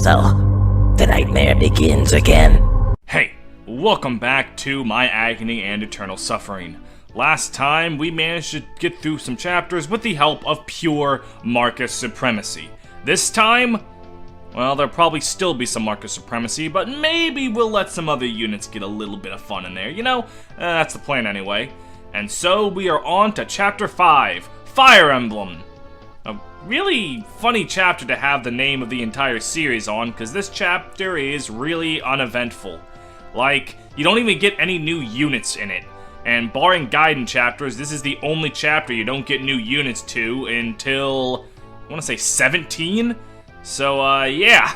So, the nightmare begins again. Hey, welcome back to My Agony and Eternal Suffering. Last time, we managed to get through some chapters with the help of pure Marcus Supremacy. This time, well, there'll probably still be some Marcus Supremacy, but maybe we'll let some other units get a little bit of fun in there, you know? That's the plan anyway. And so, we are on to Chapter 5, Fire Emblem. A really funny chapter to have the name of the entire series on, because this chapter is really uneventful. Like, you don't even get any new units in it. And barring Gaiden chapters, this is the only chapter you don't get new units to until, I want to say 17? So, yeah.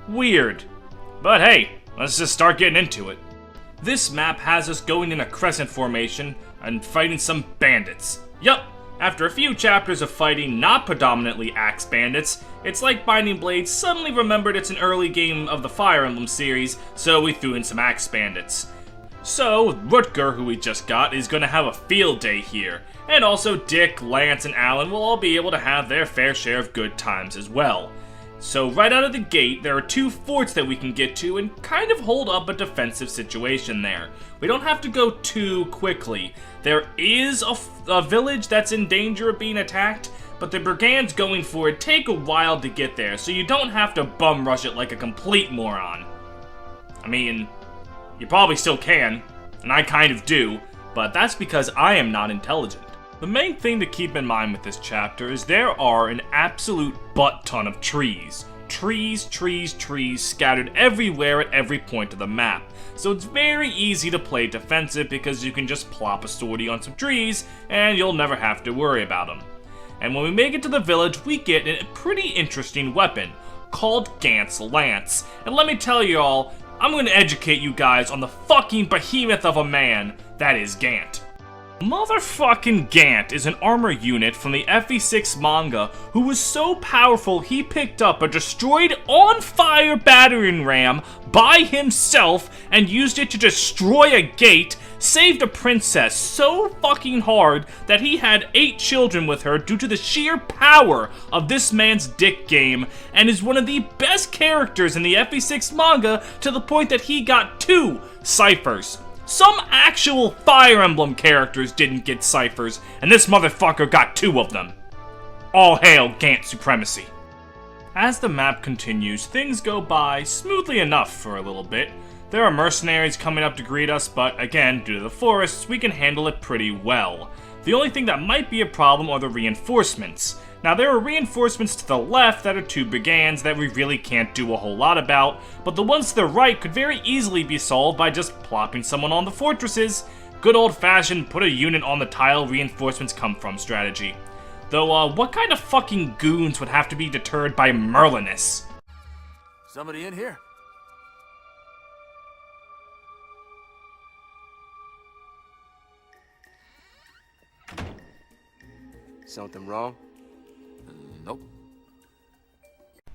Weird. But hey, let's just start getting into it. This map has us going in a crescent formation and fighting some bandits. Yup, after a few chapters of fighting not predominantly axe bandits, it's like Binding Blade suddenly remembered it's an early game of the Fire Emblem series, so we threw in some axe bandits. So, Rutger, who we just got, is gonna have a field day here, and also Dick, Lance, and Alan will all be able to have their fair share of good times as well. So right out of the gate, there are two forts that we can get to and kind of hold up a defensive situation there. We don't have to go too quickly. There is a village that's in danger of being attacked, but the brigands going for it take a while to get there, so you don't have to bum rush it like a complete moron. I mean, you probably still can, and I kind of do, but that's because I am not intelligent. The main thing to keep in mind with this chapter is there are an absolute butt-ton of trees. Trees scattered everywhere at every point of the map. So it's very easy to play defensive because you can just plop a sortie on some trees and you'll never have to worry about them. And when we make it to the village, we get a pretty interesting weapon called Gant's Lance. And let me tell you all, I'm going to educate you guys on the fucking behemoth of a man that is Gant. Motherfucking Gant is an armor unit from the FE6 manga who was so powerful he picked up a destroyed on-fire battering ram by himself and used it to destroy a gate, saved a princess so fucking hard that he had 8 children with her due to the sheer power of this man's dick game, and is one of the best characters in the FE6 manga to the point that he got 2 ciphers. Some actual Fire Emblem characters didn't get ciphers, and this motherfucker got 2 of them. All hail Gant Supremacy. As the map continues, things go by smoothly enough for a little bit. There are mercenaries coming up to greet us, but again, due to the forests, we can handle it pretty well. The only thing that might be a problem are the reinforcements. Now, there are reinforcements to the left that are 2 brigands that we really can't do a whole lot about, but the ones to the right could very easily be solved by just plopping someone on the fortresses. Good old-fashioned put a unit on the tile reinforcements come from strategy. Though, what kind of fucking goons would have to be deterred by Merlinus? Somebody in here? Something wrong? Nope.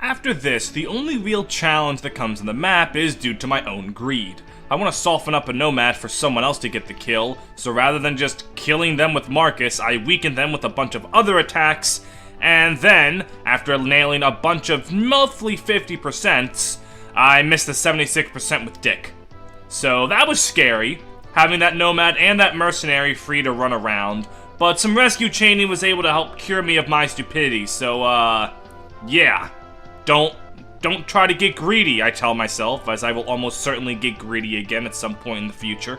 After this, the only real challenge that comes in the map is due to my own greed. I want to soften up a nomad for someone else to get the kill, so rather than just killing them with Marcus, I weaken them with a bunch of other attacks, and then, after nailing a bunch of mostly 50%, I missed the 76% with Dick. So that was scary, having that nomad and that mercenary free to run around, but some rescue chaining was able to help cure me of my stupidity, so, yeah. Don't try to get greedy, I tell myself, as I will almost certainly get greedy again at some point in the future.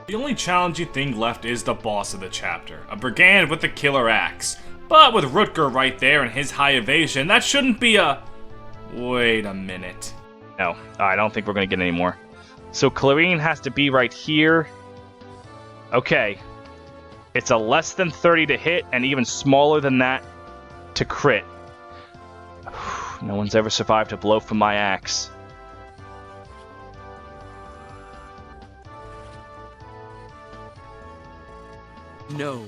The only challenging thing left is the boss of the chapter, a brigand with a killer axe. But with Rutger right there and his high evasion, that shouldn't be a... Wait a minute. No, I don't think we're gonna get any more. So Clarine has to be right here. Okay. It's a less than 30 to hit, and even smaller than that to crit. No one's ever survived a blow from my axe. No,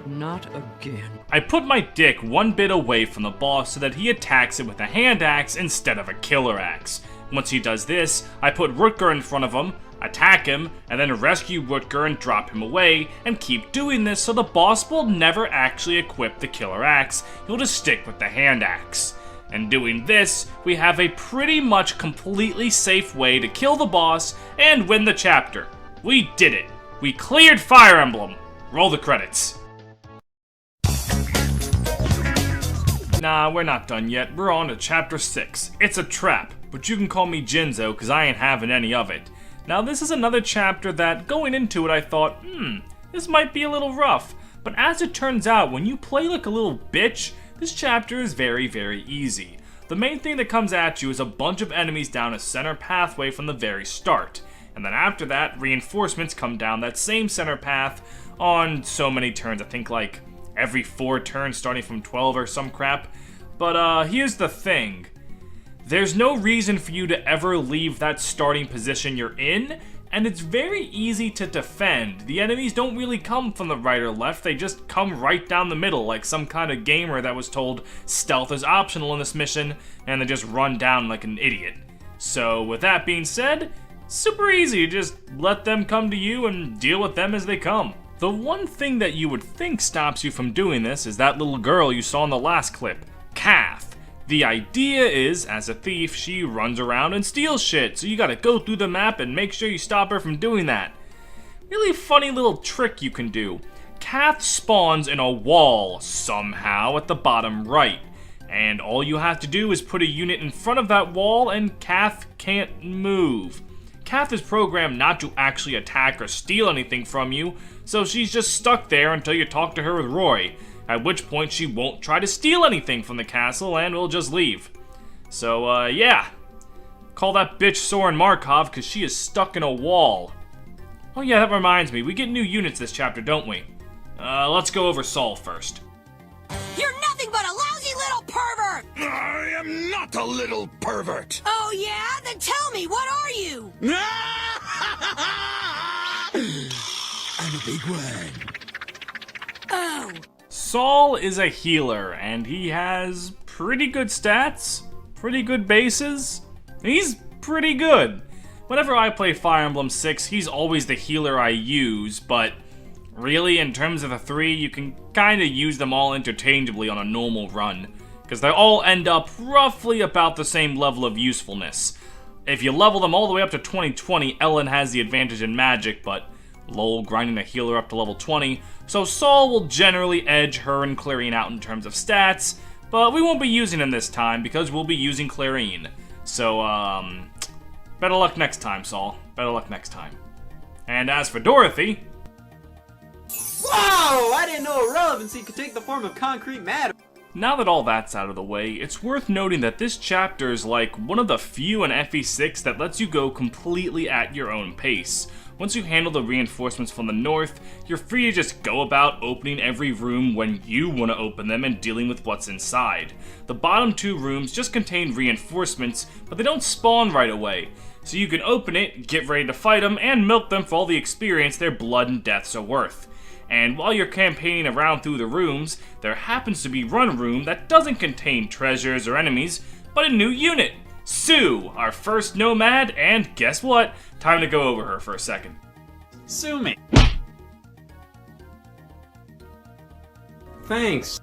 not again. I put my dick one bit away from the boss so that he attacks it with a hand axe instead of a killer axe. Once he does this, I put Rutger in front of him, attack him, and then rescue Rutger and drop him away, and keep doing this so the boss will never actually equip the killer axe, he'll just stick with the hand axe. And doing this, we have a pretty much completely safe way to kill the boss and win the chapter. We did it. We cleared Fire Emblem. Roll the credits. Nah, we're not done yet. We're on to chapter 6. It's a trap, but you can call me Jinzo because I ain't having any of it. Now this is another chapter that, going into it, I thought, this might be a little rough. But as it turns out, when you play like a little bitch, this chapter is very, very easy. The main thing that comes at you is a bunch of enemies down a center pathway from the very start. And then after that, reinforcements come down that same center path on so many turns. I think like every 4 turns starting from 12 or some crap. But here's the thing. There's no reason for you to ever leave that starting position you're in, and it's very easy to defend. The enemies don't really come from the right or left, they just come right down the middle like some kind of gamer that was told stealth is optional in this mission, and they just run down like an idiot. So with that being said, super easy, just let them come to you and deal with them as they come. The one thing that you would think stops you from doing this is that little girl you saw in the last clip, Kath. The idea is, as a thief, she runs around and steals shit, so you gotta go through the map and make sure you stop her from doing that. Really funny little trick you can do. Kath spawns in a wall, somehow, at the bottom right. And all you have to do is put a unit in front of that wall and Kath can't move. Kath is programmed not to actually attack or steal anything from you, so she's just stuck there until you talk to her with Roy. At which point she won't try to steal anything from the castle and will just leave. So, yeah. Call that bitch Soren Markov because she is stuck in a wall. Oh yeah, that reminds me. We get new units this chapter, don't we? Let's go over Saul first. You're nothing but a lousy little pervert! I am not a little pervert! Oh yeah? Then tell me, what are you? I'm a big one. Oh. Saul is a healer, and he has pretty good stats, pretty good bases. He's pretty good. Whenever I play Fire Emblem 6, he's always the healer I use, but really, in terms of the 3, you can kinda use them all interchangeably on a normal run, because they all end up roughly about the same level of usefulness. If you level them all the way up to 2020, Ellen has the advantage in magic, but lol, grinding a healer up to level 20, so Saul will generally edge her and Clarine out in terms of stats, but we won't be using him this time because we'll be using Clarine. So, better luck next time, Saul. Better luck next time. And as for Dorothy... Whoa! I didn't know irrelevancy could take the form of concrete matter. Now that all that's out of the way, it's worth noting that this chapter is like one of the few in FE6 that lets you go completely at your own pace. Once you handle the reinforcements from the north, you're free to just go about opening every room when you want to open them and dealing with what's inside. The bottom 2 rooms just contain reinforcements, but they don't spawn right away. So you can open it, get ready to fight them, and milk them for all the experience their blood and deaths are worth. And while you're campaigning around through the rooms, there happens to be one room that doesn't contain treasures or enemies, but a new unit. Sue, our first nomad, and guess what? Time to go over her for a second. Sue me. Thanks.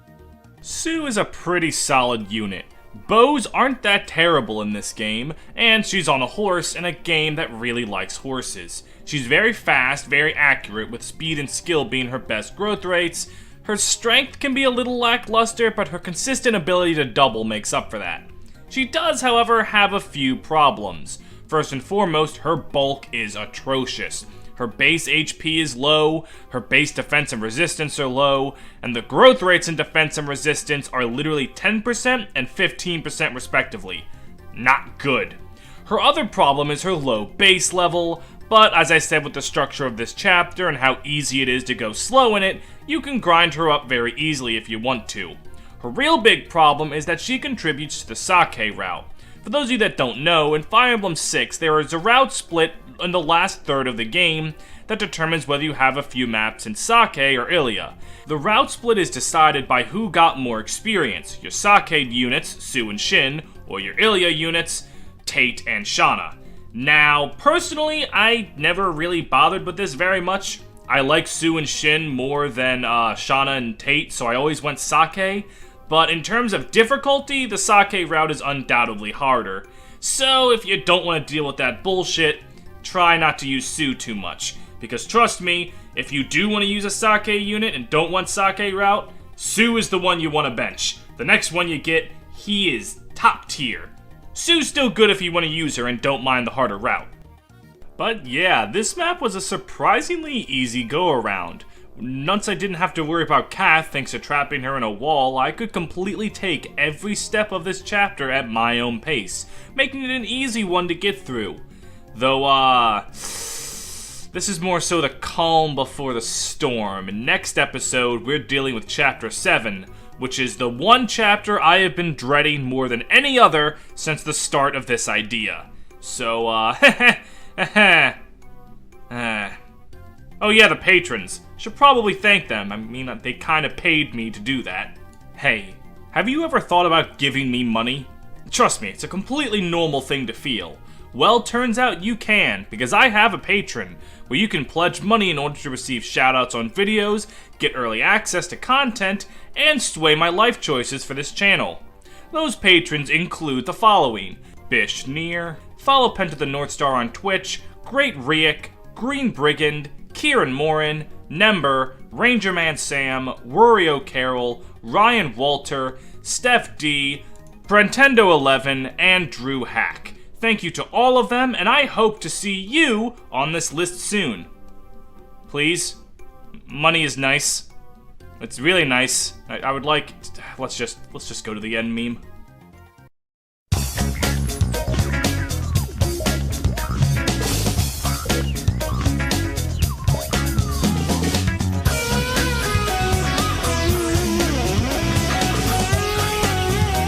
Sue is a pretty solid unit. Bows aren't that terrible in this game, and she's on a horse in a game that really likes horses. She's very fast, very accurate, with speed and skill being her best growth rates. Her strength can be a little lackluster, but her consistent ability to double makes up for that. She does, however, have a few problems. First and foremost, her bulk is atrocious. Her base HP is low, her base defense and resistance are low, and the growth rates in defense and resistance are literally 10% and 15% respectively. Not good. Her other problem is her low base level, but as I said with the structure of this chapter and how easy it is to go slow in it, you can grind her up very easily if you want to. Her real big problem is that she contributes to the sake route. For those of you that don't know, in Fire Emblem 6, there is a route split in the last third of the game that determines whether you have a few maps in Sake or Ilia. The route split is decided by who got more experience, your Sake units, Sue and Shin, or your Ilia units, Tate and Shauna. Now, personally, I never really bothered with this very much. I like Sue and Shin more than Shauna and Tate, so I always went Sake. But in terms of difficulty, the sake route is undoubtedly harder. So if you don't want to deal with that bullshit, try not to use Sue too much. Because trust me, if you do want to use a sake unit and don't want sake route, Sue is the one you want to bench. The next one you get, he is top tier. Sue's still good if you want to use her and don't mind the harder route. But yeah, this map was a surprisingly easy go-around. Once I didn't have to worry about Kath thanks to trapping her in a wall, I could completely take every step of this chapter at my own pace, making it an easy one to get through. Though, this is more so the calm before the storm. In next episode, we're dealing with Chapter 7, which is the one chapter I have been dreading more than any other since the start of this idea. So, oh yeah, the patrons. Should probably thank them. I mean, they kinda paid me to do that. Hey, have you ever thought about giving me money? Trust me, it's a completely normal thing to feel. Well, turns out you can, because I have a Patreon, where you can pledge money in order to receive shoutouts on videos, get early access to content, and sway my life choices for this channel. Those patrons include the following: Bish Near, follow Penta the North Star on Twitch, Great Riek, Green Brigand, Kieran Morin, Nember, Rangerman Sam, Rurio Carroll, Ryan Walter, Steph D, Brentendo11, and Drew Hack. Thank you to all of them, and I hope to see you on this list soon. Please? Money is nice. It's really nice. I would like... Let's just go to the end meme.